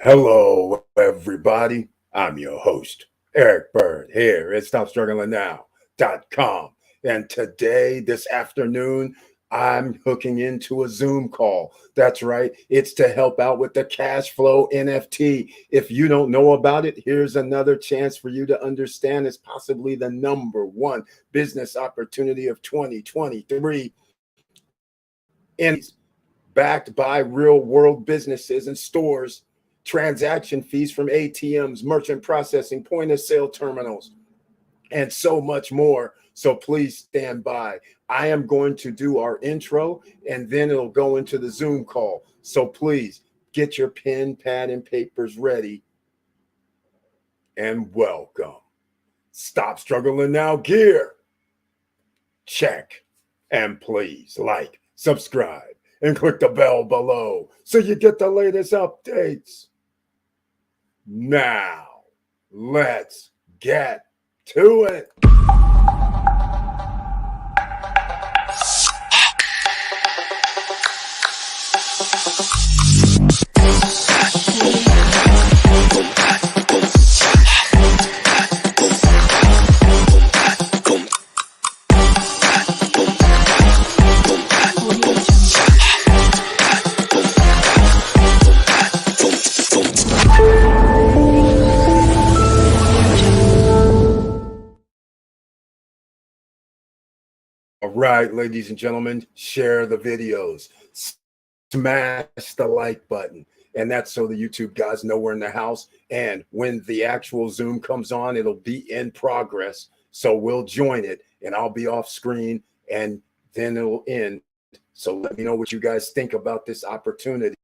Hello, everybody. I'm your host, Eric Bird, here at StopStrugglingNow.com. And today, this afternoon, I'm hooking into a Zoom call. That's right, it's to help out with the Cashflow NFT. If you don't know about it, here's another chance for you to understand it's possibly the number one business opportunity of 2023 in backed by real world businesses and stores, transaction fees from ATMs, merchant processing, point of sale terminals, and so much more. So please stand by. I am going to do our intro and then it'll go into the Zoom call. So please get your pen, pad, and papers ready and welcome. Stop struggling now, gear. Check. And please like, subscribe, and click the bell below so you get the latest updates. Now, let's get to it. All right, ladies and gentlemen, share the videos, smash the like button. And that's so the YouTube guys know we're in the house. And when the actual Zoom comes on, it'll be in progress. So we'll join it and I'll be off screen and then it'll end. So let me know what you guys think about this opportunity.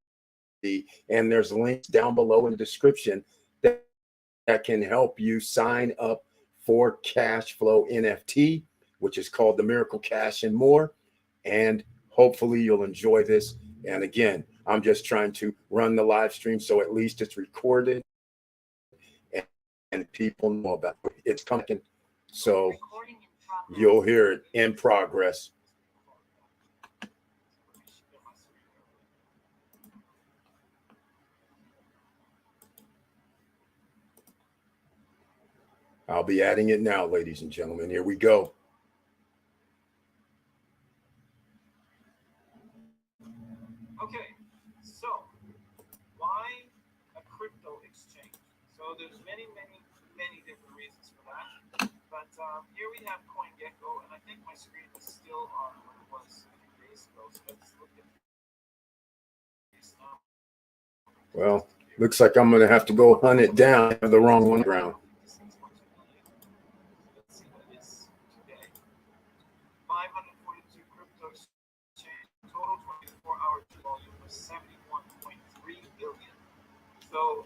And there's links down below in the description that can help you sign up for Cashflow NFT, which is called the Miracle Cash and more. And hopefully you'll enjoy this. And again, I'm just trying to run the live stream so at least it's recorded and people know about it. It's coming. So you'll hear it in progress. I'll be adding it now, ladies and gentlemen. Here we go. Okay, so why a crypto exchange? So there's many different reasons for that. But here we have CoinGecko, and I think my screen is still on what it was a few days ago. So let's look at these now. Well, looks like I'm going to have to go hunt it down. I have the wrong one around. Let's see what it is today. 542 crypto exchange. Total 24-hour volume was 71.3 billion. So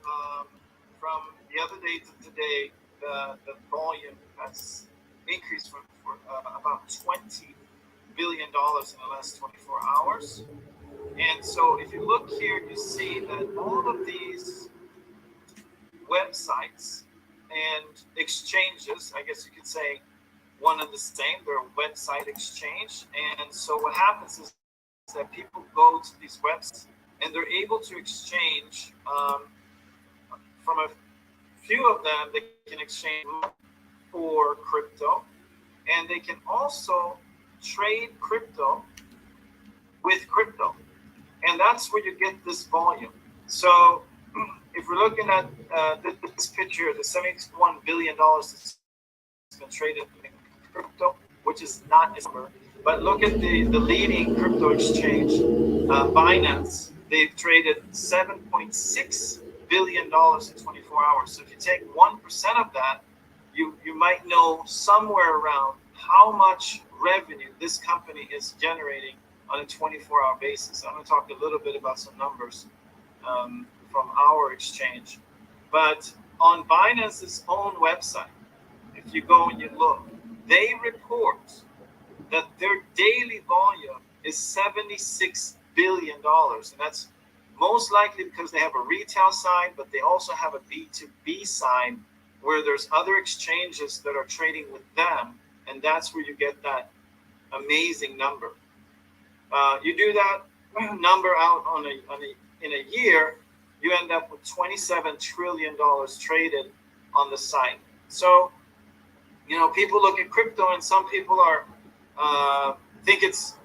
from the other day to today, the volume has increased for about $20 billion in the last 24 hours. And so if you look here, you see that all of these websites and exchanges, I guess you could say one and the same, they're a website exchange. And so what happens is that people go to these websites and they're able to exchange from a few of them, they can exchange for crypto, and they can also trade crypto with crypto. And that's where you get this volume. So if we're looking at this picture, the $71 billion that's been traded in crypto, which is not a number, but look at the leading crypto exchange, Binance. They've traded $7.6 billion in 24 hours. So if you take 1% of that, you might know somewhere around how much revenue this company is generating on a 24-hour basis. I'm going to talk a little bit about some numbers from our exchange. But on Binance's own website, if you go and you look, they report that their daily volume is $76 billion. And that's most likely because they have a retail side, but they also have a B2B side where there's other exchanges that are trading with them. And that's where you get that amazing number. You do that number out in a year, you end up with $27 trillion traded on the site. So, people look at crypto, and some people are think it's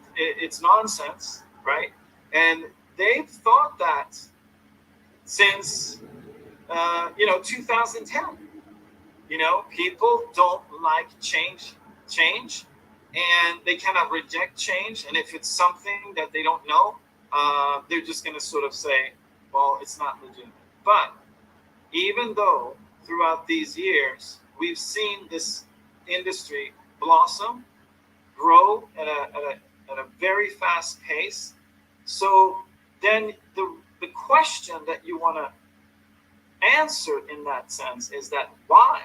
nonsense, right? And they've thought that since 2010. People don't like change, and they cannot reject change. And if it's something that they don't know, they're just going to sort of say, well, it's not legitimate. But even though throughout these years we've seen this industry blossom, grow at a very fast pace, so then the question that you want to answer in that sense is that why?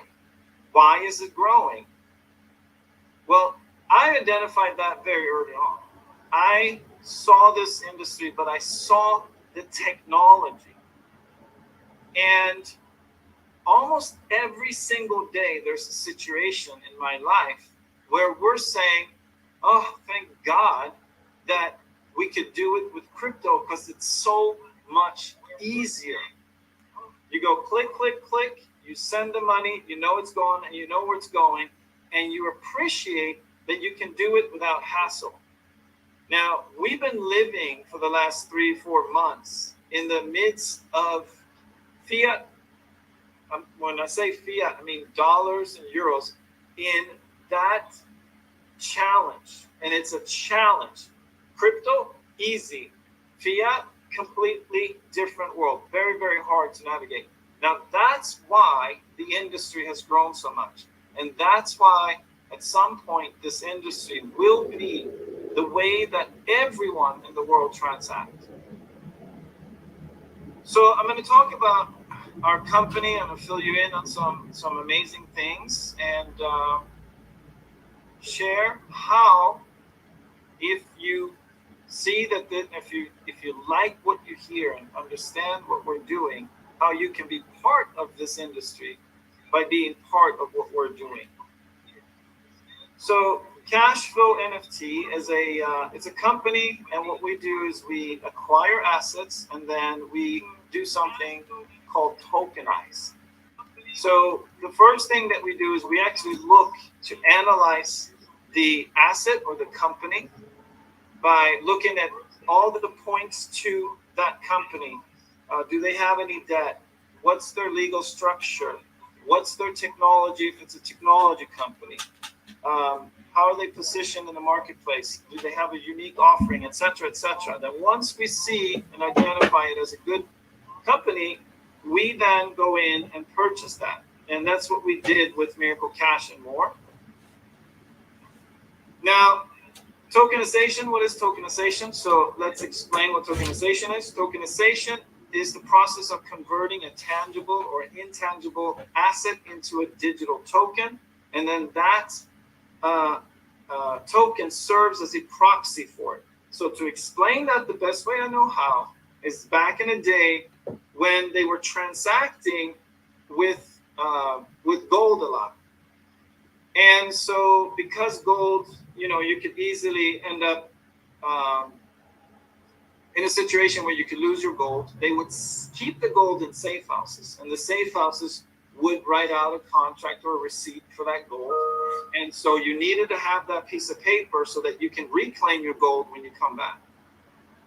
Why is it growing? Well, I identified that very early on. I saw this industry, but I saw the technology. And almost every single day, there's a situation in my life where we're saying, oh, thank God that we could do it with crypto because it's so much easier. You go click, click, click, you send the money, you know it's going, and you know where it's going, and you appreciate that you can do it without hassle. Now, we've been living for the last 3-4 months in the midst of fiat. When I say fiat, I mean dollars and euros, in that challenge. And it's a challenge. Crypto, easy. Fiat, completely different world. Very, very hard to navigate. Now, that's why the industry has grown so much. And that's why at some point this industry will be the way that everyone in the world transacts. So I'm going to talk about our company. I'm going to fill you in on some amazing things and share how, if you see that if you like what you hear and understand what we're doing, how you can be part of this industry by being part of what we're doing. So Cashflow NFT is it's a company, and what we do is we acquire assets and then we do something called tokenize. So the first thing that we do is we actually look to analyze the asset or the company by looking at all the points to that company. Do they have any debt? What's their legal structure? What's their technology if it's a technology company? How are they positioned in the marketplace? Do they have a unique offering, et cetera, et cetera? Then once we see and identify it as a good company, we then go in and purchase that. And that's what we did with Miracle Cash and more. Now, tokenization, what is tokenization? So let's explain what tokenization is. Tokenization is the process of converting a tangible or intangible asset into a digital token. And then that token serves as a proxy for it. So to explain that the best way I know how is back in the day when they were transacting with gold a lot. And so because gold, you could easily end up in a situation where you could lose your gold. They would keep the gold in safe houses, and the safe houses would write out a contract or a receipt for that gold. And so you needed to have that piece of paper so that you can reclaim your gold when you come back.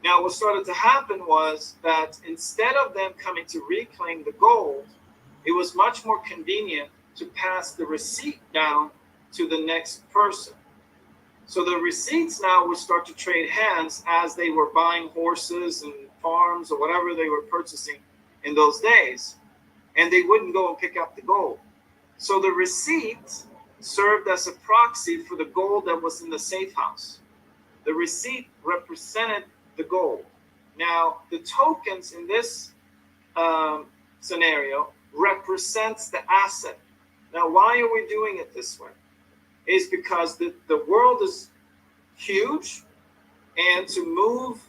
Now, what started to happen was that instead of them coming to reclaim the gold, it was much more convenient to pass the receipt down to the next person. So the receipts now would start to trade hands as they were buying horses and farms or whatever they were purchasing in those days. And they wouldn't go and pick up the gold. So the receipt served as a proxy for the gold that was in the safe house. The receipt represented the gold. Now, the tokens in this scenario represents the asset. Now, why are we doing it this way? Is because the world is huge, and to move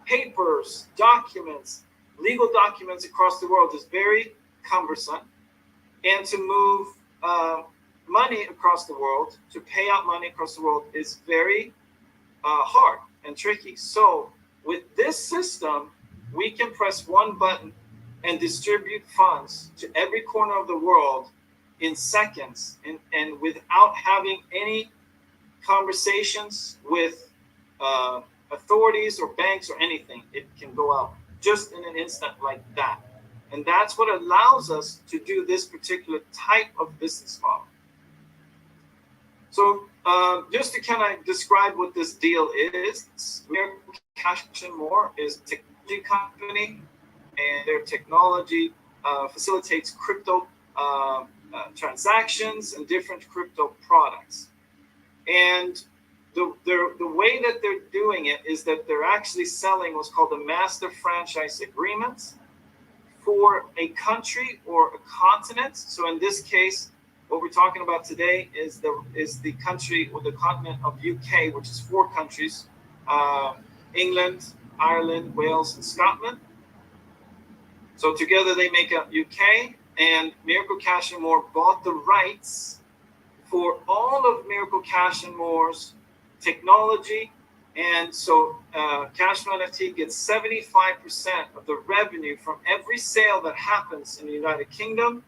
papers, documents, legal documents across the world is very cumbersome. And to move money across the world, to pay out money across the world is very hard and tricky. So with this system, we can press one button and distribute funds to every corner of the world in seconds, and without having any conversations with authorities or banks or anything. It can go out just in an instant like that. And that's what allows us to do this particular type of business model. So just to kind of describe what this deal is, Miracle Cash and More is a technology company, and their technology facilitates crypto transactions and different crypto products. And the way that they're doing it is that they're actually selling what's called a master franchise agreement for a country or a continent. So in this case, what we're talking about today is the country or the continent of UK, which is 4 countries: England, Ireland, Wales, and Scotland. So together they make up UK, and Miracle Cash and More bought the rights for all of Miracle Cash and More's technology. And so Cashflow NFT gets 75% of the revenue from every sale that happens in the United Kingdom.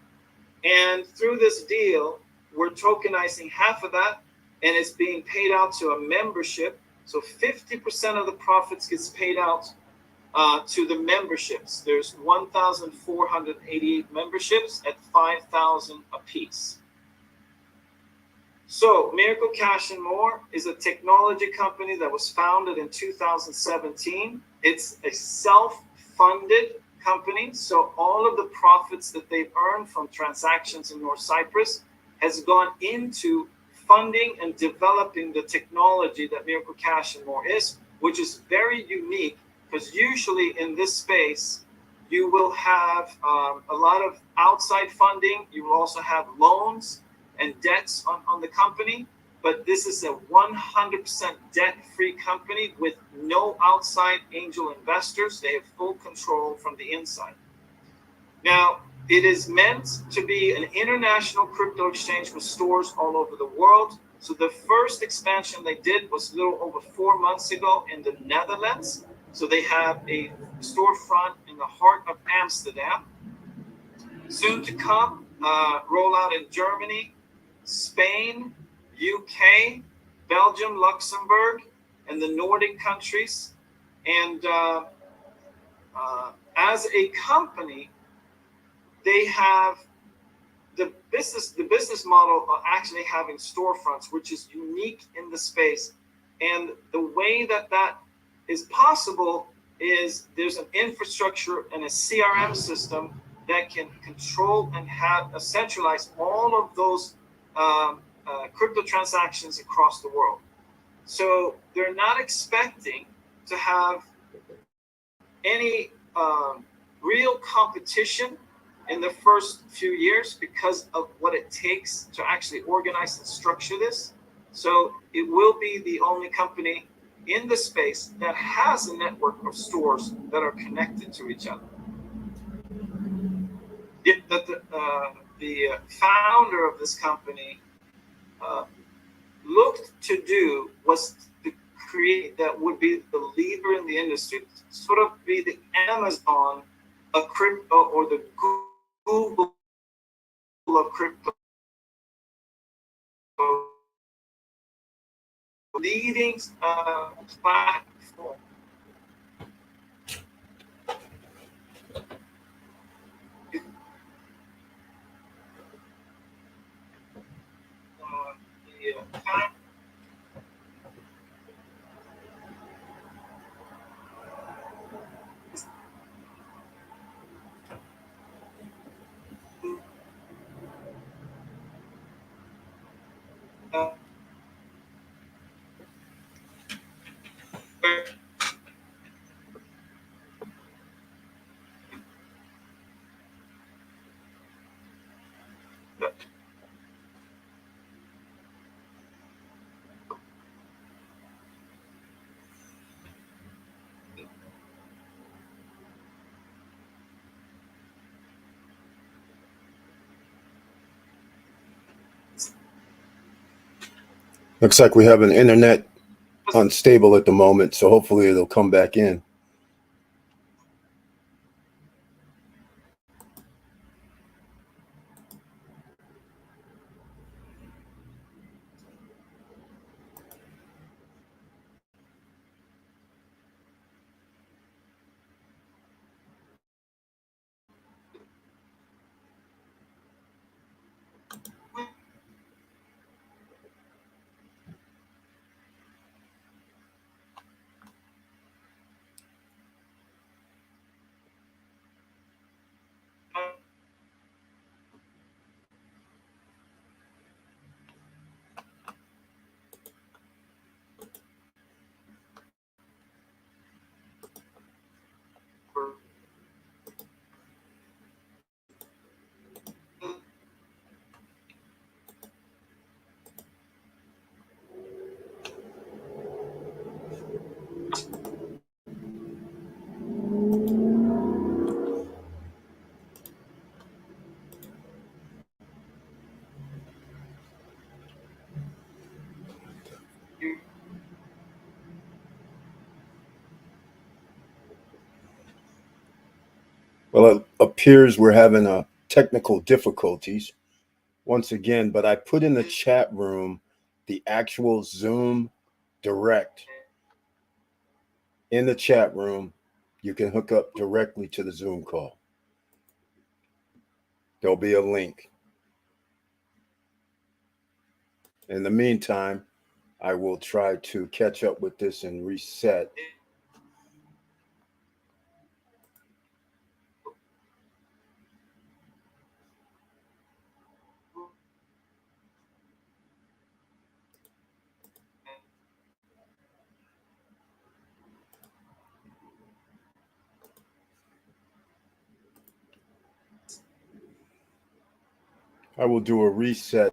And through this deal, we're tokenizing half of that, and it's being paid out to a membership. So 50% of the profits gets paid out to the memberships. There's 1,488 memberships at 5,000 apiece. So Miracle Cash and More is a technology company that was founded in 2017. It's a self-funded company. So all of the profits that they've earned from transactions in North Cyprus has gone into funding and developing the technology that Miracle Cash and More is, which is very unique, because usually in this space, you will have a lot of outside funding. You will also have loans and debts on the company, but this is a 100% debt-free company with no outside angel investors. They have full control from the inside. Now, it is meant to be an international crypto exchange with stores all over the world. So the first expansion they did was a little over 4 months ago in the Netherlands. So they have a storefront in the heart of Amsterdam. Soon to come, rollout in Germany, Spain, UK, Belgium, Luxembourg, and the Nordic countries. And as a company, they have the business model of actually having storefronts, which is unique in the space. And the way that is possible is there's an infrastructure and a CRM system that can control and centralize all of those crypto transactions across the world. So they're not expecting to have any real competition in the first few years because of what it takes to actually organize and structure this. So it will be the only company in the space that has a network of stores that are connected to each other. The founder of this company looked to do was to create that would be the leader in the industry, sort of be the Amazon of crypto or the Google of crypto, leading platform. Looks like we have an internet unstable at the moment, so hopefully it'll come back in. Well, it appears we're having technical difficulties once again, but I put in the chat room the actual Zoom direct in the chat room. You can hook up directly to the Zoom call. There'll be a link. In the meantime, I will try to catch up with this and reset. I will do a reset,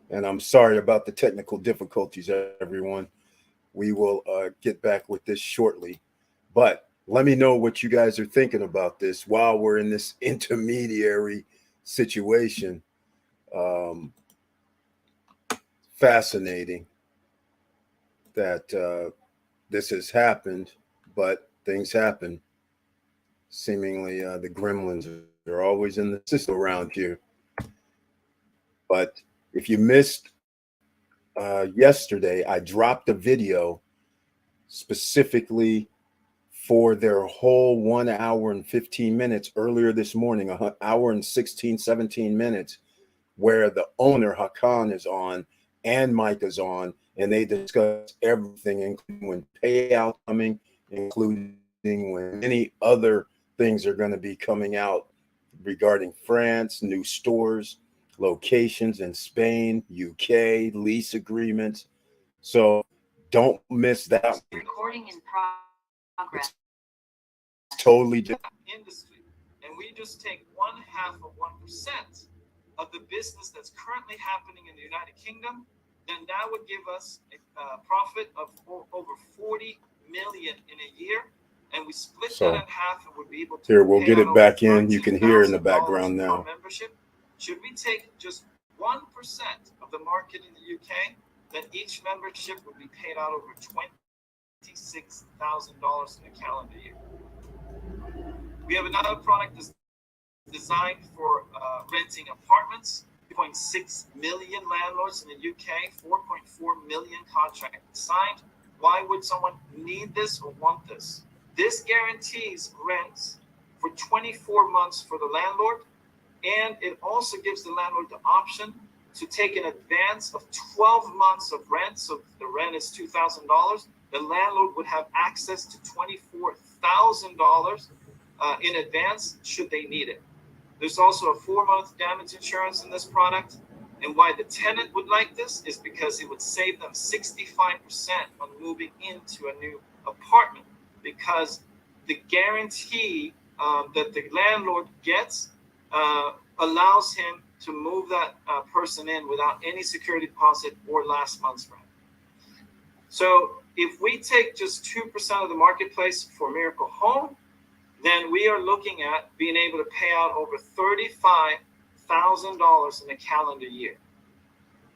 and I'm sorry about the technical difficulties, everyone. We will get back with this shortly. But let me know what you guys are thinking about this while we're in this intermediary situation. Um, Fascinating that this has happened, but things happen. Seemingly, the gremlins are always in the system around here. But if you missed yesterday, I dropped a video specifically for their whole 1 hour and 15 minutes earlier this morning, an hour and 16, 17 minutes, where the owner, Hakan, is on and Mike is on, and they discuss everything, including when payout coming, including when any other things are going to be coming out regarding France, new stores, locations in Spain, UK, lease agreements. So don't miss that. Recording in progress. It's totally different. Industry, and we just take 0.5% of the business that's currently happening in the United Kingdom, then that would give us a profit of over 40 million in a year. And we split that in half and would be able to. Here, we'll get it back in. You can hear in the background now. Membership. Should we take just 1% of the market in the UK, then each membership would be paid out over $26,000 in a calendar year. We have another product that's designed for renting apartments. 2.6 million landlords in the UK, 4.4 million contracts signed. Why would someone need this or want this? This guarantees rents for 24 months for the landlord, and it also gives the landlord the option to take an advance of 12 months of rent. So if the rent is $2,000, the landlord would have access to $24,000 in advance should they need it. There's also a 4-month damage insurance in this product. And why the tenant would like this is because it would save them 65% on moving into a new apartment, because the guarantee that the landlord gets allows him to move that person in without any security deposit or last month's rent. So if we take just 2% of the marketplace for Miracle Home, then we are looking at being able to pay out over $35,000 in a calendar year.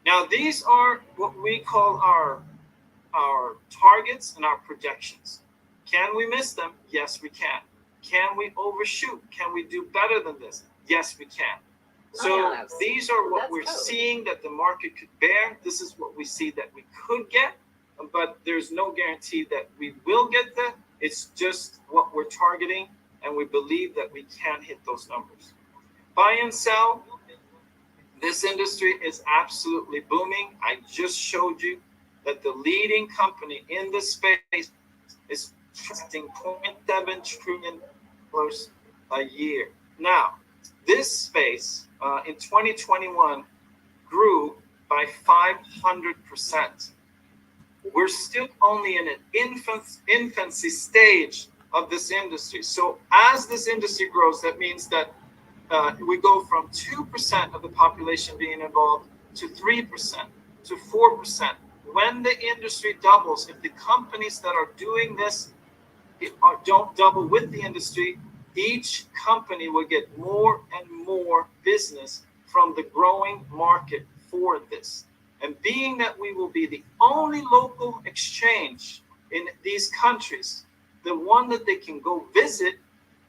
Now, these are what we call our targets and our projections. Can we miss them? Yes, we can. Can we overshoot? Can we do better than this? Yes, we can. So these are what we're seeing that the market could bear. This is what we see that we could get, but there's no guarantee that we will get that. It's just what we're targeting, and we believe that we can hit those numbers. Buy and sell. This industry is absolutely booming. I just showed you that the leading company in this space is investing $0.7 trillion a year. Now, this space in 2021 grew by 500%. We're still only in an infancy stage of this industry. So as this industry grows, that means that we go from 2% of the population being involved to 3% to 4%. When the industry doubles, if the companies that are doing this don't double with the industry, each company will get more and more business from the growing market for this. And being that we will be the only local exchange in these countries, the one that they can go visit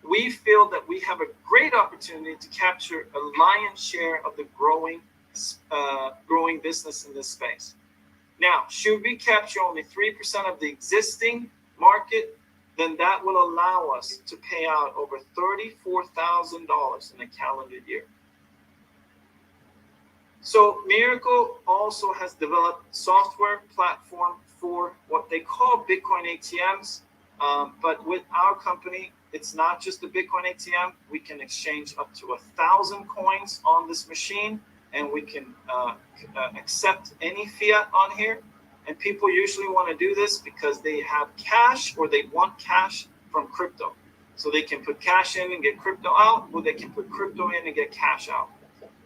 we feel that we have a great opportunity to capture a lion's share of the growing business in this space. Now, should we capture only 3% of the existing market, then that will allow us to pay out over $34,000 in a calendar year. So Miracle also has developed software platform for what they call Bitcoin ATMs. But with our company, it's not just a Bitcoin ATM. We can exchange up to 1,000 coins on this machine, and we can accept any fiat on here. And people usually want to do this because they have cash or they want cash from crypto. So they can put cash in and get crypto out, or they can put crypto in and get cash out.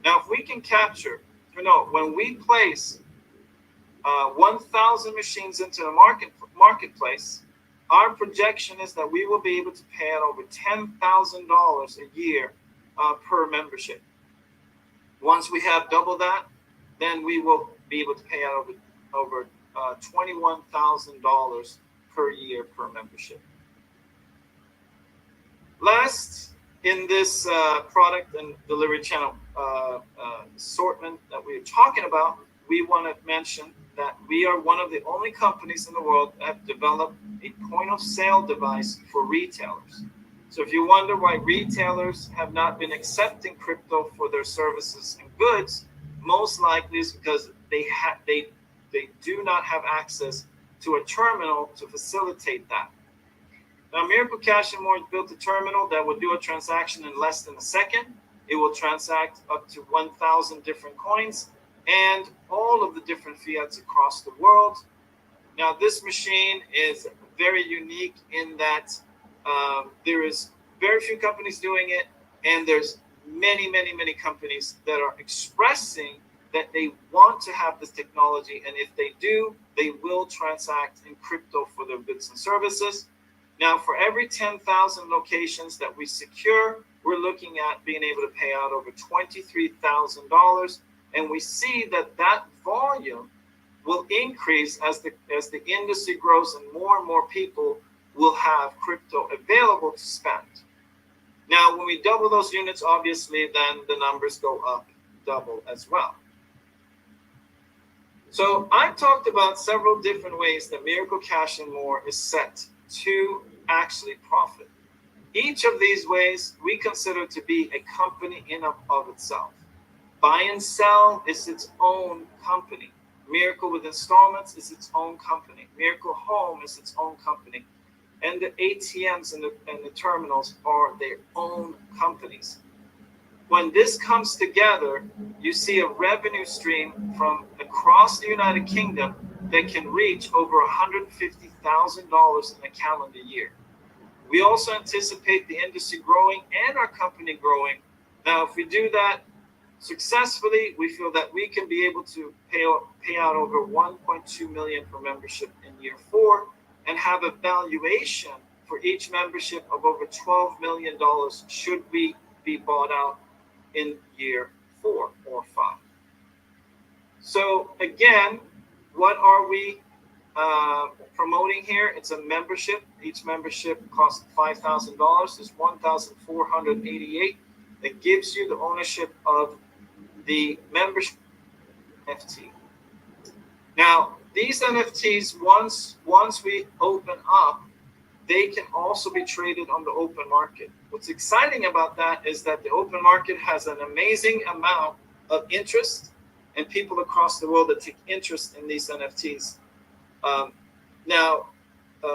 Now, if we can capture, when we place 1,000 machines into the marketplace, our projection is that we will be able to pay out over $10,000 a year per membership. Once we have double that, then we will be able to pay out over $21,000 per year per membership. Last, in this product and delivery channel assortment that we're talking about, we want to mention that we are one of the only companies in the world that have developed a point of sale device for retailers. So if you wonder why retailers have not been accepting crypto for their services and goods, most likely is because they do not have access to a terminal to facilitate that. Now, Miracle Cash and More has built a terminal that will do a transaction in less than a second. It will transact up to 1,000 different coins and all of the different fiats across the world. Now, this machine is very unique in that there is very few companies doing it, and there's many, many, many companies that are expressing that they want to have this technology, and if they do, they will transact in crypto for their goods and services. Now, for every 10,000 locations that we secure, we're looking at being able to pay out over $23,000, and we see that volume will increase as the industry grows and more people will have crypto available to spend. Now, when we double those units, obviously, then the numbers go up double as well. So I've talked about several different ways that Miracle Cash and More is set to actually profit. Each of these ways we consider to be a company in and of itself. Buy and sell is its own company. Miracle with installments is its own company. Miracle Home is its own company. And the ATMs and the terminals are their own companies. When this comes together, you see a revenue stream from across the United Kingdom that can reach over $150,000 in a calendar year. We also anticipate the industry growing and our company growing. Now, if we do that successfully, we feel that we can be able to pay out over $1.2 million for membership in year 4 and have a valuation for each membership of over $12 million should we be bought out in year 4 or 5. So again, what are we promoting here? It's a membership. Each membership costs $5,000. It's $1,488. That gives you the ownership of the membership NFT. Now, these NFTs, once we open up, they can also be traded on the open market. What's exciting about that is that the open market has an amazing amount of interest and people across the world that take interest in these NFTs. Now,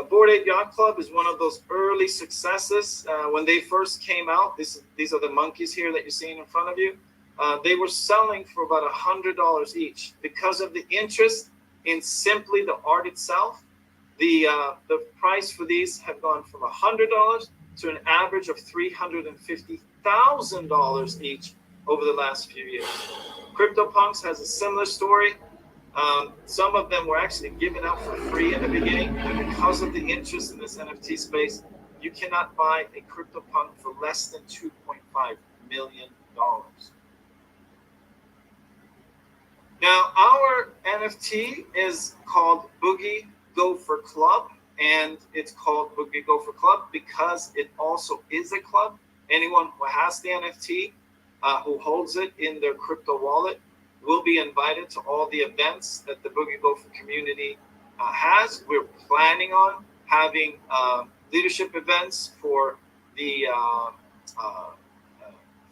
Bored Ape Yacht Club is one of those early successes. When they first came out, these are the monkeys here that you're seeing in front of you. They were selling for about $100 each. Because of the interest in simply the art itself, the price for these have gone from $100 to an average of $350,000 each over the last few years. CryptoPunks has a similar story. Some of them were actually given out for free in the beginning, and because of the interest in this NFT space, you cannot buy a CryptoPunk for less than $2.5 million. Now, our NFT is called Boogie Gopher Club, and it's called Boogie Gopher Club because it also is a club. Anyone who has the NFT, who holds it in their crypto wallet, will be invited to all the events that the Boogie Gopher community has. We're planning on having leadership events for the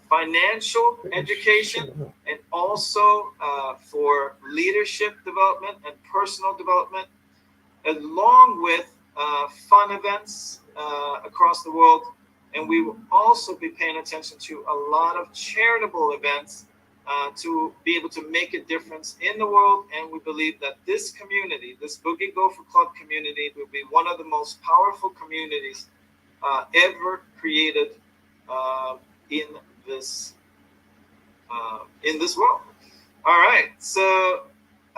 financial education, and also for leadership development and personal development, along with fun events across the world. And we will also be paying attention to a lot of charitable events to be able to make a difference in the world. And we believe that this community, this Boogie Gopher Club community, will be one of the most powerful communities ever created in this world. All right, so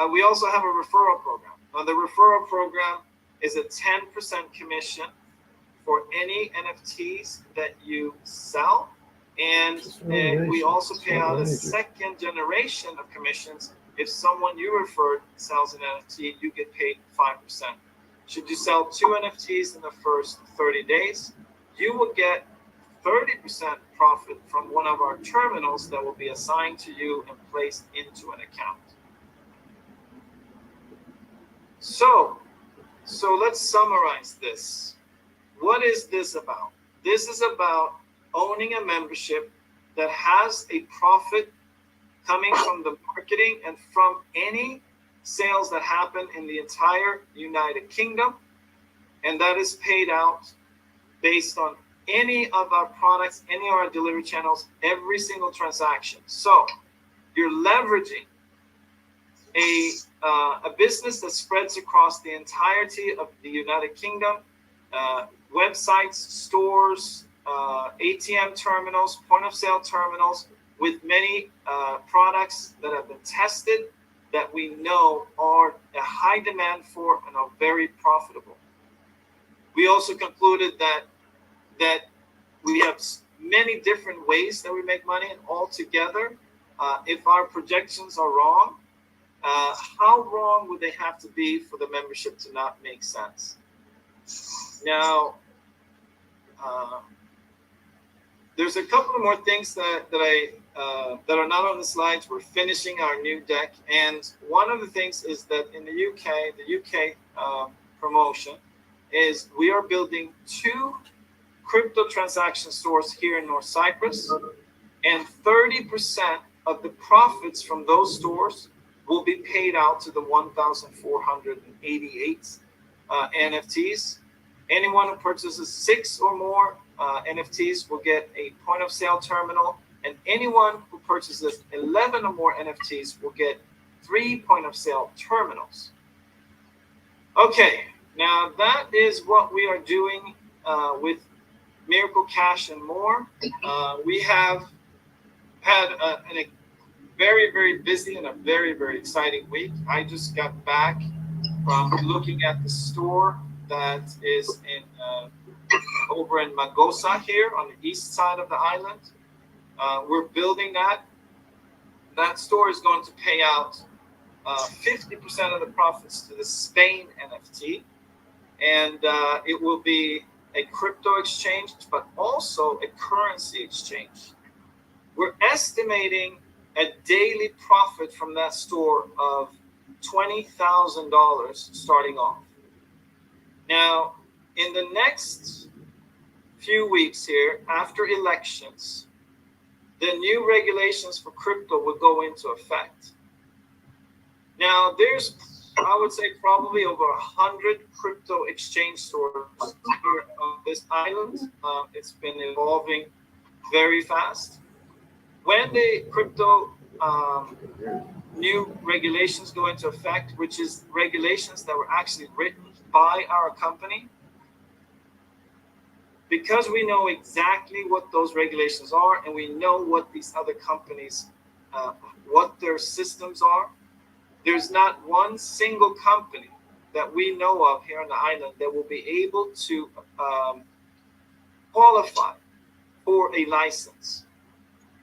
we also have a referral program. Now, the referral program is a 10% commission for any NFTs that you sell, and we also pay out a second generation of commissions. If someone you referred sells an NFT, you get paid 5%. Should you sell 2 NFTs in the first 30 days, you will get 30% profit from one of our terminals that will be assigned to you and placed into an account. So let's summarize this. What is this about? This is about owning a membership that has a profit coming from the marketing and from any sales that happen in the entire United Kingdom, and that is paid out based on any of our products, any of our delivery channels, every single transaction. So you're leveraging a business that spreads across the entirety of the United Kingdom, websites, stores, ATM terminals, point of sale terminals, with many products that have been tested that we know are a high demand for and are very profitable. We also concluded that we have many different ways that we make money, and altogether, if our projections are wrong, how wrong would they have to be for the membership to not make sense? Now, there's a couple of more things that are not on the slides. We're finishing our new deck, and one of the things is that in the UK promotion is we are building 2 crypto transaction stores here in North Cyprus, and 30% of the profits from those stores will be paid out to the 1,488 NFTs. Anyone who purchases 6 or more NFTs will get a point of sale terminal, and anyone who purchases 11 or more NFTs will get 3 point of sale terminals. Okay, now that is what we are doing with Miracle Cash and more. We have had a very, very busy and a very, very exciting week. I just got back from looking at the store that is in over in Magosa here on the east side of the island. We're building that. That store is going to pay out 50% of the profits to the Spain NFT, and it will be a crypto exchange, but also a currency exchange. We're estimating a daily profit from that store of $20,000 starting off. Now, in the next few weeks here, after elections, the new regulations for crypto will go into effect. Now, there's, I would say, probably over 100 crypto exchange stores here on this island. It's been evolving very fast. When the crypto new regulations go into effect, which is regulations that were actually written by our company, because we know exactly what those regulations are, and we know what these other companies, what their systems are, there's not one single company that we know of here on the island that will be able to qualify for a license.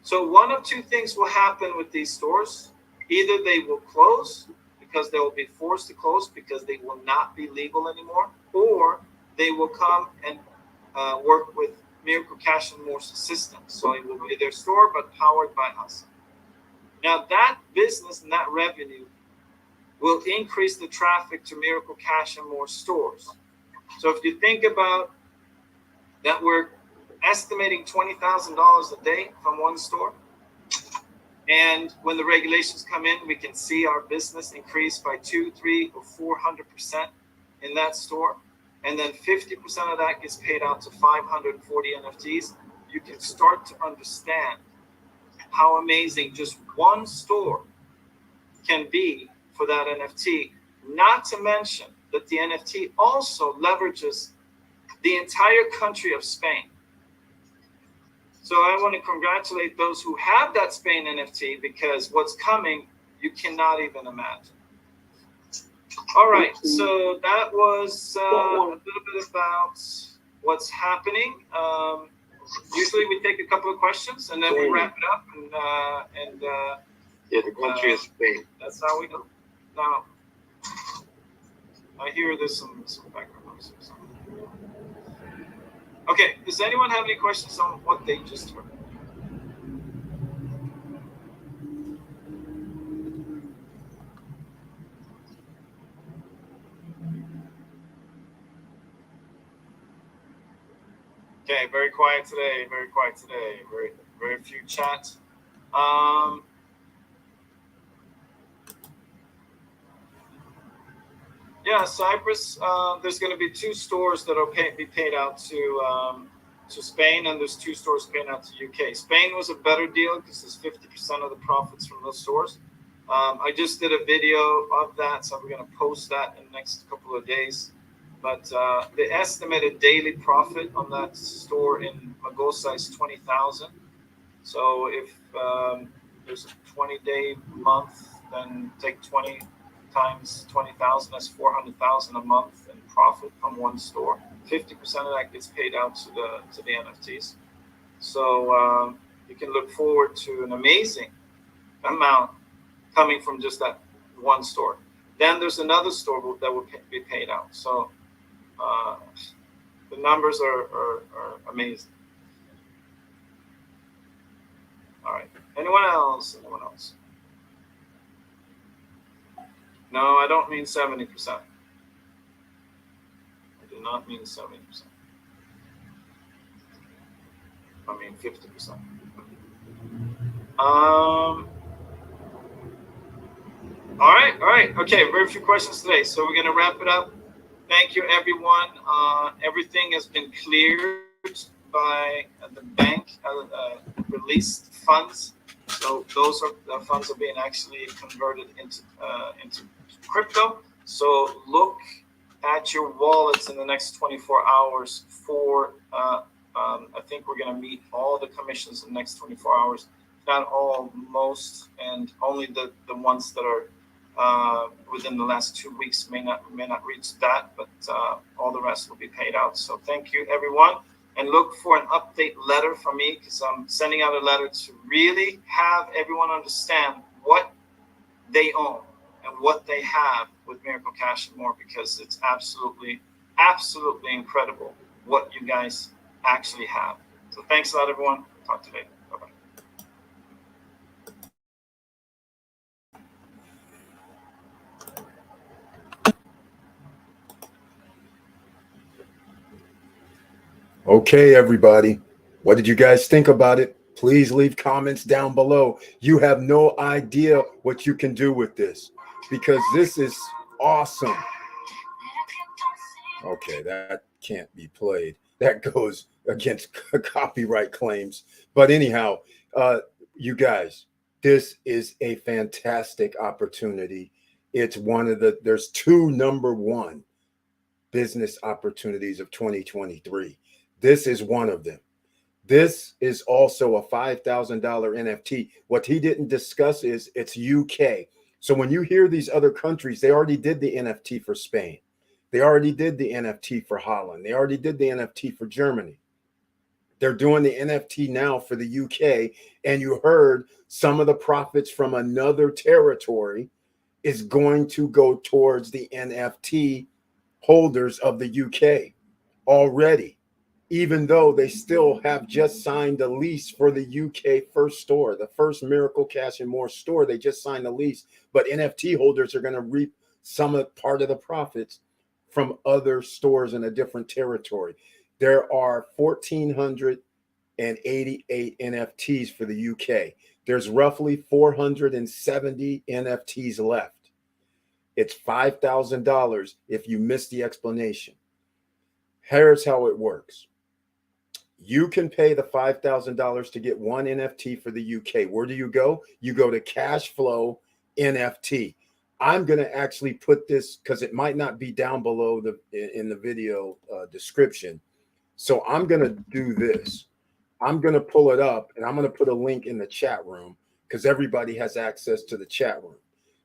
So one of 2 things will happen with these stores. Either they will close because they will be forced to close because they will not be legal anymore, or they will come and work with Miracle Cash and More's system. So it will be their store, but powered by us. Now that business and that revenue will increase the traffic to Miracle Cash and More stores. So if you think about that, we're estimating $20,000 a day from one store. And when the regulations come in, we can see our business increase by 2, 3, or 400% in that store. And then 50% of that gets paid out to 540 NFTs. You can start to understand how amazing just one store can be for that NFT. Not to mention that the NFT also leverages the entire country of Spain. So I want to congratulate those who have that Spain NFT, because what's coming, you cannot even imagine. All right, so that was a little bit about what's happening. Usually we take a couple of questions and then we wrap it up. Yeah, the country is Spain. That's how we go. Now, I hear there's some background noise. Okay, does anyone have any questions on what they just heard? Okay, very quiet today. Very quiet today. Very few chats. Yeah, Cyprus. There's going to be 2 stores that will be paid out to Spain, and there's 2 stores paid out to UK. Spain was a better deal because there's 50% of the profits from those stores. I just did a video of that, so we're going to post that in the next couple of days. But the estimated daily profit on that store in Magosa is 20,000. So if there's a 20-day month, then take 20 times 20,000, that's 400,000 a month in profit from one store. 50% of that gets paid out to the NFTs. So you can look forward to an amazing amount coming from just that one store. Then there's another store that will be paid out. So the numbers are amazing. All right. Anyone else? Anyone else? No, I don't mean 70%. I do not mean 70%. I mean 50%. All right. Okay, very few questions today. So we're going to wrap it up. Thank you, everyone. Everything has been cleared by the bank, released funds. So those the funds are being actually converted into crypto. So look at your wallets in the next 24 hours for, I think we're going to meet all the commissions in the next 24 hours. Not all, most, and only the ones that are within the last 2 weeks may not reach that, but all the rest will be paid out. So thank you, everyone. And look for an update letter from me, because I'm sending out a letter to really have everyone understand what they own and what they have with Miracle Cash and More, because it's absolutely incredible what you guys actually have. So thanks a lot, everyone. Talk today. Bye-bye. Okay, everybody. What did you guys think about it? Please leave comments down below. You have no idea what you can do with this, because this is awesome. Okay, that can't be played. That goes against copyright claims. But anyhow, you guys, this is a fantastic opportunity. It's there's 2 number 1 business opportunities of 2023. This is one of them. This is also a $5,000 NFT. What he didn't discuss is it's UK. So when you hear these other countries, they already did the NFT for Spain. They already did the NFT for Holland. They already did the NFT for Germany. They're doing the NFT now for the UK. And you heard some of the profits from another territory is going to go towards the NFT holders of the UK already, even though they still have just signed a lease for the UK first store, the first Miracle Cash and More store. They just signed a lease, but NFT holders are going to reap some of part of the profits from other stores in a different territory. There are 1,488 NFTs for the UK. There's roughly 470 NFTs left. It's $5,000 if you miss the explanation. Here's how it works. You can pay the $5,000 to get one NFT for the UK. Where do you go? You go to Cashflow NFT. I'm going to actually put this because it might not be down below in the video description. So I'm going to do this. I'm going to pull it up and I'm going to put a link in the chat room because everybody has access to the chat room.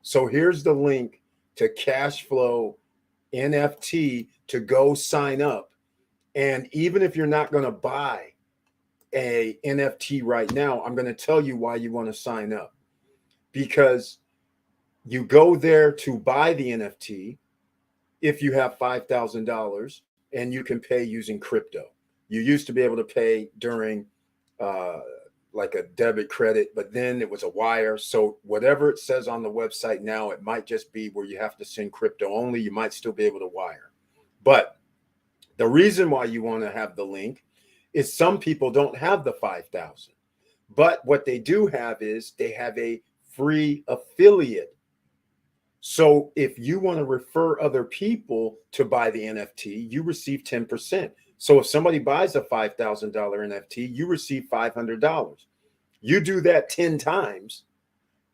So here's the link to Cashflow NFT to go sign up. And even if you're not going to buy a NFT right now, I'm going to tell you why you want to sign up. Because you go there to buy the NFT if you have $5,000 and you can pay using crypto. You used to be able to pay during like a debit credit, but then it was a wire. So whatever it says on the website now, it might just be where you have to send crypto only. You might still be able to wire. But the reason why you want to have the link is some people don't have the 5,000. But what they do have is they have a free affiliate. So if you want to refer other people to buy the NFT, you receive 10%. So if somebody buys a $5,000 NFT, you receive $500. You do that 10 times,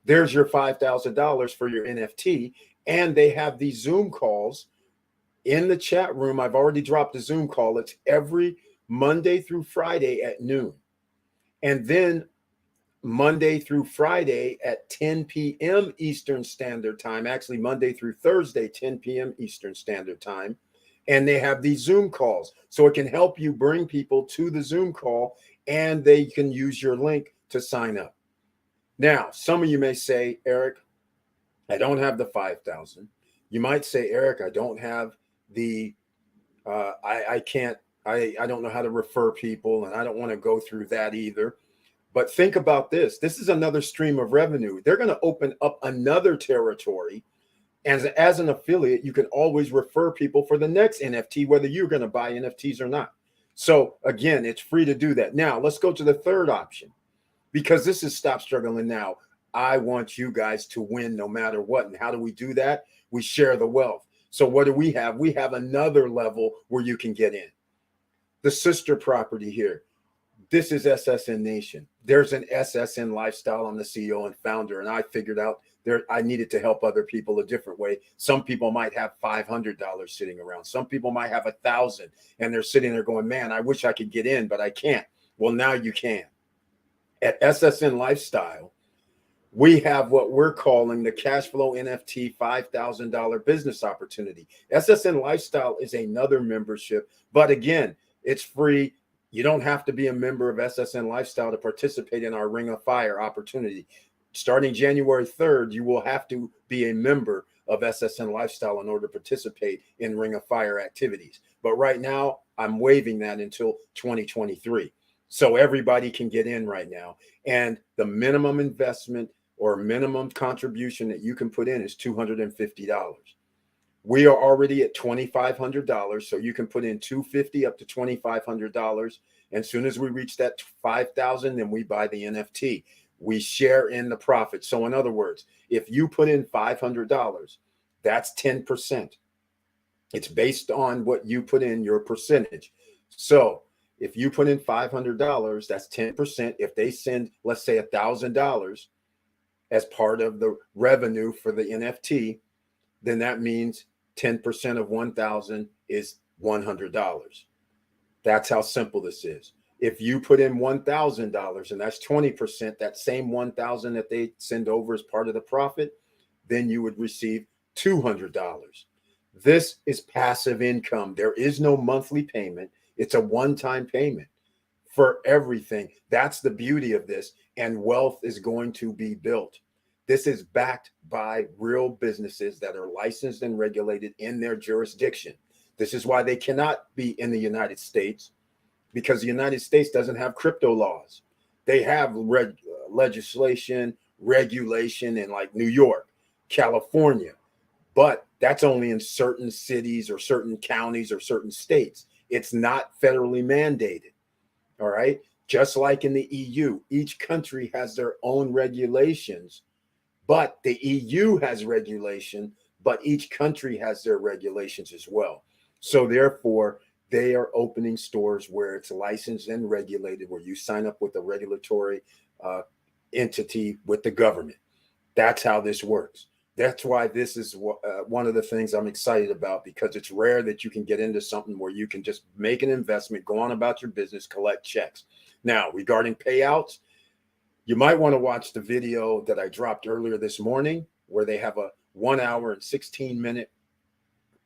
there's your $5,000 for your NFT. And they have these Zoom calls in the chat room. I've already dropped a Zoom call. It's every Monday through Friday at noon. And then Monday through Friday at 10 p.m. Eastern Standard Time, actually Monday through Thursday, 10 p.m. Eastern Standard Time. And they have these Zoom calls. So it can help you bring people to the Zoom call and they can use your link to sign up. Now, some of you may say, Eric, I don't have the 5,000. You might say, Eric, I don't have the, I don't know how to refer people and I don't want to go through that either. But think about this. This is another stream of revenue. They're going to open up another territory. And as an affiliate, you can always refer people for the next NFT, whether you're going to buy NFTs or not. So again, it's free to do that. Now let's go to the third option, because this is Stop Struggling Now. I want you guys to win no matter what. And how do we do that? We share the wealth. So what do we have? We have another level where you can get in. The sister property here. This is SSN Nation. There's an SSN Lifestyle. I'm the CEO and founder, and I figured out I needed to help other people a different way. Some people might have $500 sitting around. Some people might have 1,000, and they're sitting there going, man, I wish I could get in, but I can't. Well, now you can. At SSN Lifestyle, we have what we're calling the Cashflow NFT $5,000 business opportunity. SSN Lifestyle is another membership, but again, it's free. You don't have to be a member of SSN Lifestyle to participate in our Ring of Fire opportunity. Starting January 3rd, you will have to be a member of SSN Lifestyle in order to participate in Ring of Fire activities. But right now, I'm waiving that until 2023. So everybody can get in right now. And the minimum investment or minimum contribution that you can put in is $250. We are already at $2,500, so you can put in $250 up to $2,500. And as soon as we reach that 5,000, then we buy the NFT. We share in the profit. So in other words, if you put in $500, that's 10%. It's based on what you put in, your percentage. So if you put in $500, that's 10%. If they send, let's say, $1,000 as part of the revenue for the NFT, then that means 10% of 1,000 is $100. That's how simple this is. If you put in $1,000 and that's 20%, that same 1,000 that they send over as part of the profit, then you would receive $200. This is passive income. There is no monthly payment. It's a one-time payment for everything. That's the beauty of this. And wealth is going to be built. This is backed by real businesses that are licensed and regulated in their jurisdiction. This is why they cannot be in the United States, because the United States doesn't have crypto laws. They have legislation, regulation in like New York, California, but that's only in certain cities or certain counties or certain states. It's not federally mandated. All right. Just like in the EU, each country has their own regulations, but the EU has regulation, but each country has their regulations as well. So therefore, they are opening stores where it's licensed and regulated, where you sign up with a regulatory entity with the government. That's how this works. That's why this is one of the things I'm excited about, because it's rare that you can get into something where you can just make an investment, go on about your business, collect checks. Now, regarding payouts, you might want to watch the video that I dropped earlier this morning, where they have a 1 hour and 16-minute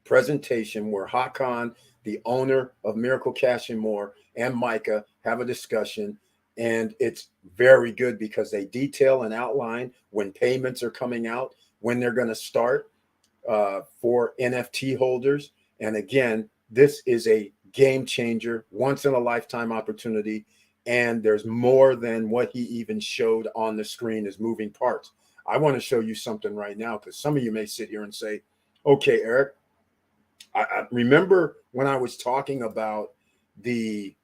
presentation where Hakan, the owner of Miracle Cash and More, and Micah have a discussion. And it's very good because they detail and outline when payments are coming out, when they're going to start for NFT holders. And again, this is a game changer, once in a lifetime opportunity. And there's more than what he even showed on the screen as moving parts. I want to show you something right now, because some of you may sit here and say, okay, Eric, I remember when I was talking about this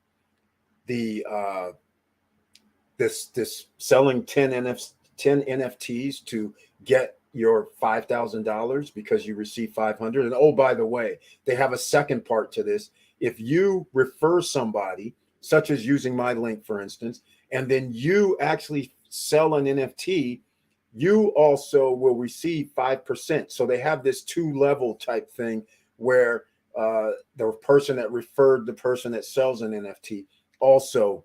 selling 10 NFTs to get your $5,000 because you receive 500. And oh, by the way, they have a second part to this. If you refer somebody, such as using my link, for instance, and then you actually sell an NFT, you also will receive 5%. So they have this 2-level type thing where the person that referred the person that sells an NFT also.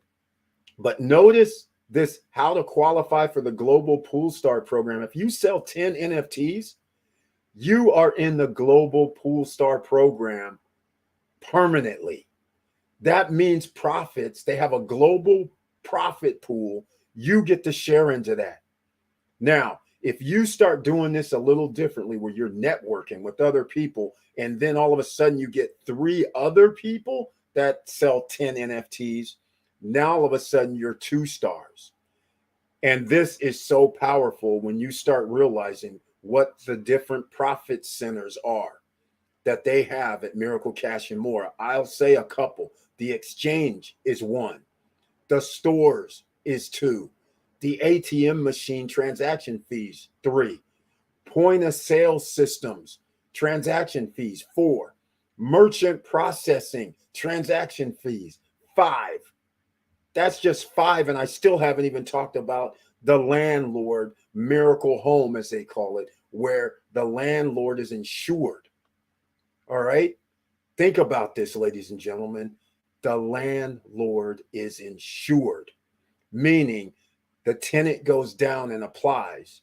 But notice this, how to qualify for the Global Pool Star program. If you sell 10 NFTs, you are in the Global Pool Star program permanently. That means profits. They have a global profit pool. You get to share into that. Now, if you start doing this a little differently, where you're networking with other people, and then all of a sudden you get 3 other people that sell 10 NFTs, now all of a sudden you're 2 stars. And this is so powerful when you start realizing what the different profit centers are that they have at Miracle Cash and More. I'll say a couple. The exchange is 1. The stores is 2. The ATM machine transaction fees, 3. Point of sale systems, transaction fees, 4. Merchant processing, transaction fees, 5. That's just 5. And I still haven't even talked about the landlord miracle home, as they call it, where the landlord is insured. All right. Think about this, ladies and gentlemen. The landlord is insured, meaning the tenant goes down and applies.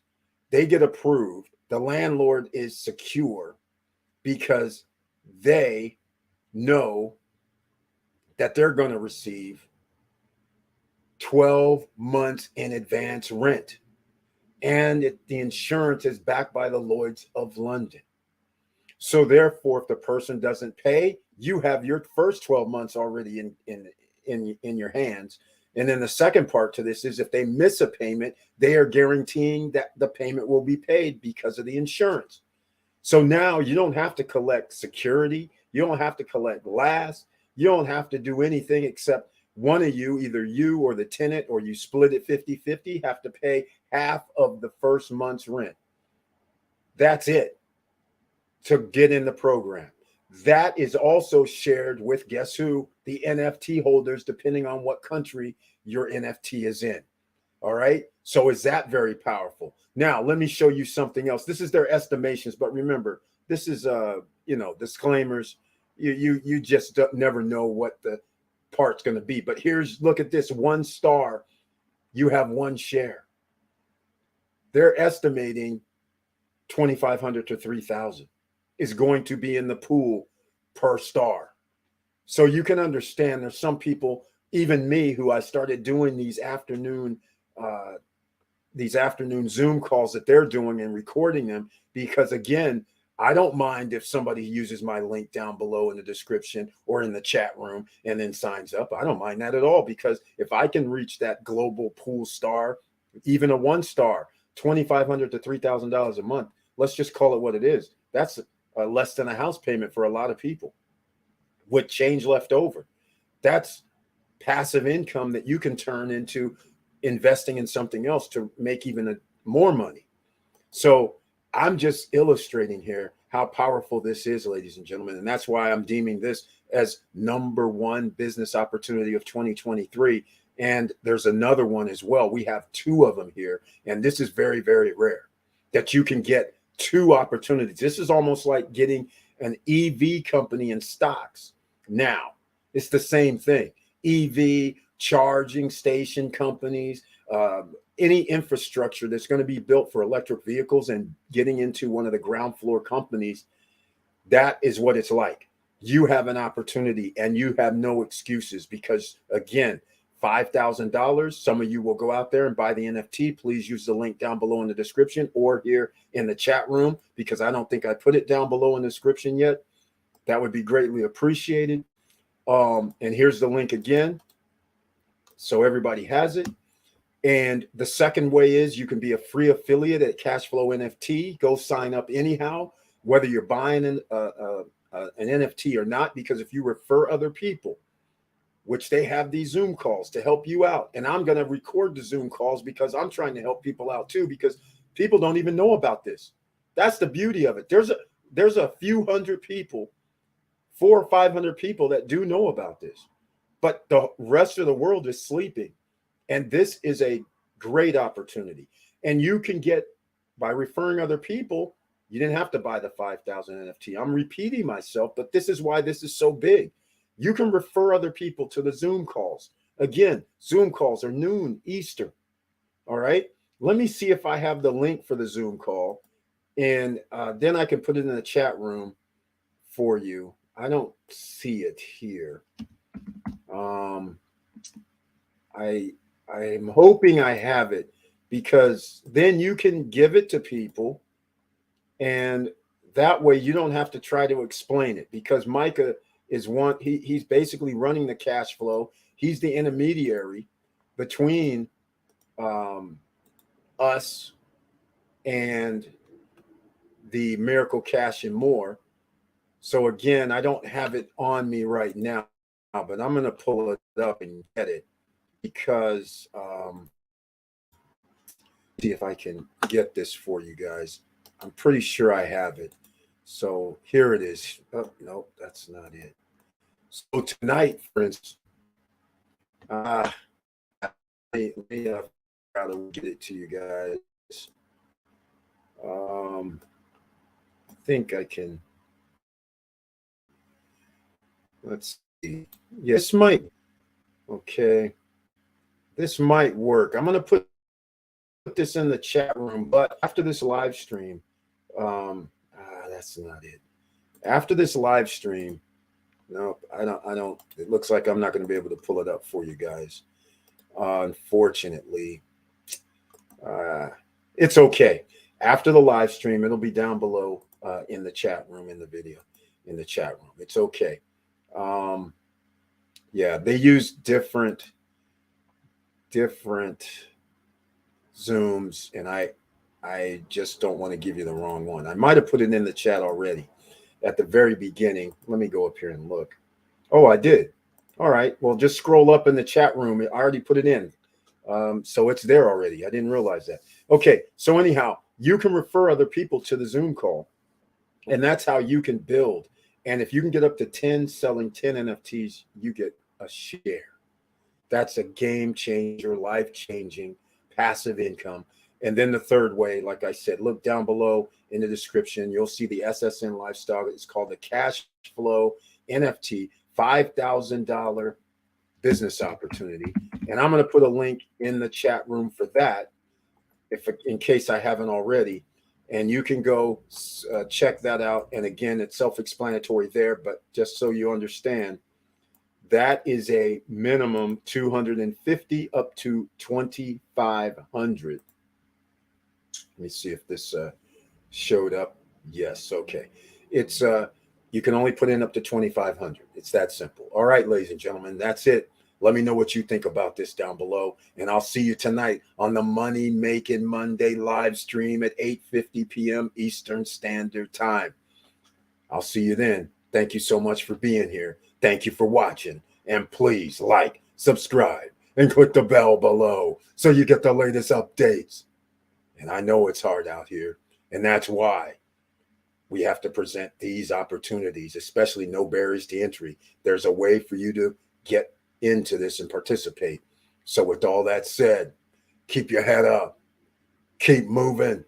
They get approved. The landlord is secure because they know that they're going to receive 12 months in advance rent. And the insurance is backed by the Lloyd's of London. So therefore, if the person doesn't pay, you have your first 12 months already in your hands. And then the second part to this is, if they miss a payment, they are guaranteeing that the payment will be paid because of the insurance. So now you don't have to collect security. You don't have to collect glass. You don't have to do anything except one of you, either you or the tenant, or you split it 50-50, have to pay half of the first month's rent. That's it to get in the program. That is also shared with, guess who? The NFT holders, depending on what country your NFT is in. All right. So is that very powerful? Now, let me show you something else. This is their estimations, but remember, this is disclaimers. You just never know what the part's going to be. But look at this. 1 star, you have 1 share. They're estimating 2,500 to 3,000 is going to be in the pool per star. So you can understand there's some people, even me, who I started doing these afternoon Zoom calls that they're doing and recording them, because again, I don't mind if somebody uses my link down below in the description or in the chat room and then signs up. I don't mind that at all, because if I can reach that global pool star, even a 1 star, $2,500 to $3,000 a month, let's just call it what it is. That's less than a house payment for a lot of people with change left over. That's passive income that you can turn into investing in something else to make even more money. So I'm just illustrating here how powerful this is, ladies and gentlemen. And that's why I'm deeming this as #1 business opportunity of 2023. And there's another one as well. We have 2 of them here. And this is very, very rare that you can get 2 opportunities. This is almost like getting an EV company in stocks. Now, it's the same thing. EV charging station companies, any infrastructure that's going to be built for electric vehicles and getting into one of the ground floor companies, that is what it's like. You have an opportunity and you have no excuses, because again, $5,000. Some of you will go out there and buy the NFT. Please use the link down below in the description or here in the chat room, because I don't think I put it down below in the description yet. That would be greatly appreciated. And here's the link again, so everybody has it. And the second way is you can be a free affiliate at Cashflow NFT. Go sign up anyhow, whether you're buying an NFT or not, because if you refer other people, which they have these Zoom calls to help you out. And I'm going to record the Zoom calls because I'm trying to help people out too, because people don't even know about this. That's the beauty of it. There's a few hundred people, 400 or 500 people that do know about this, but the rest of the world is sleeping. And this is a great opportunity. And you can get, by referring other people, you didn't have to buy the 5,000 NFT. I'm repeating myself, but this is why this is so big. You can refer other people to the Zoom calls. Again, Zoom calls are noon Eastern. All right. Let me see if I have the link for the Zoom call. And then I can put it in the chat room for you. I don't see it here. I'm hoping I have it, because then you can give it to people, and that way you don't have to try to explain it, because Micah is one, he's basically running the cash flow. He's the intermediary between us and the Miracle Cash and More. So again, I don't have it on me right now, but I'm going to pull it up and get it, because see if I can get this for you guys. I'm pretty sure I have it. So here it is. Oh, no, that's not it. So tonight, for instance, let me try to get it to you guys. I think I can. Let's see. Yes, might. Okay. This might work. I'm going to put this in the chat room, but after this live stream, that's not it. After this live stream, no, I don't. It looks like I'm not going to be able to pull it up for you guys. Unfortunately, it's okay. After the live stream, it'll be down below in the chat room, in the video, in the chat room. It's okay. Yeah, they use different Zooms, and I just don't want to give you the wrong one. I might have put it in the chat already at the very beginning. Let me go up here and look. Oh, I did. All right. Well, just scroll up in the chat room. I already put it in. So it's there already. I didn't realize that. Okay. So anyhow, you can refer other people to the Zoom call, and that's how you can build. And if you can get up to 10 selling 10 NFTs, you get a share. That's a game changer, life-changing passive income. And then the third way, like I said, look down below in the description. You'll see the SSN lifestyle. It's called the Cashflow NFT, $5,000 business opportunity. And I'm going to put a link in the chat room for that, in case I haven't already. And you can go check that out. And again, it's self-explanatory there, but just so you understand, that is a minimum 250 up to 2,500. Let me see if this showed up. Yes, okay. It's you can only put in up to 2,500. It's that simple. All right, ladies and gentlemen, that's it. Let me know what you think about this down below, and I'll see you tonight on the Money Making Monday live stream at 8:50 p.m. Eastern Standard Time. I'll see you then. Thank you so much for being here. Thank you for watching, and please like, subscribe, and click the bell below so you get the latest updates. And I know it's hard out here, and that's why we have to present these opportunities, especially no barriers to entry. There's a way for you to get into this and participate. So, with all that said, keep your head up, keep moving,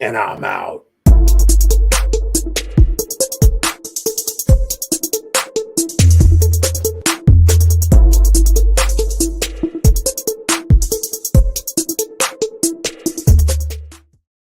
and I'm out.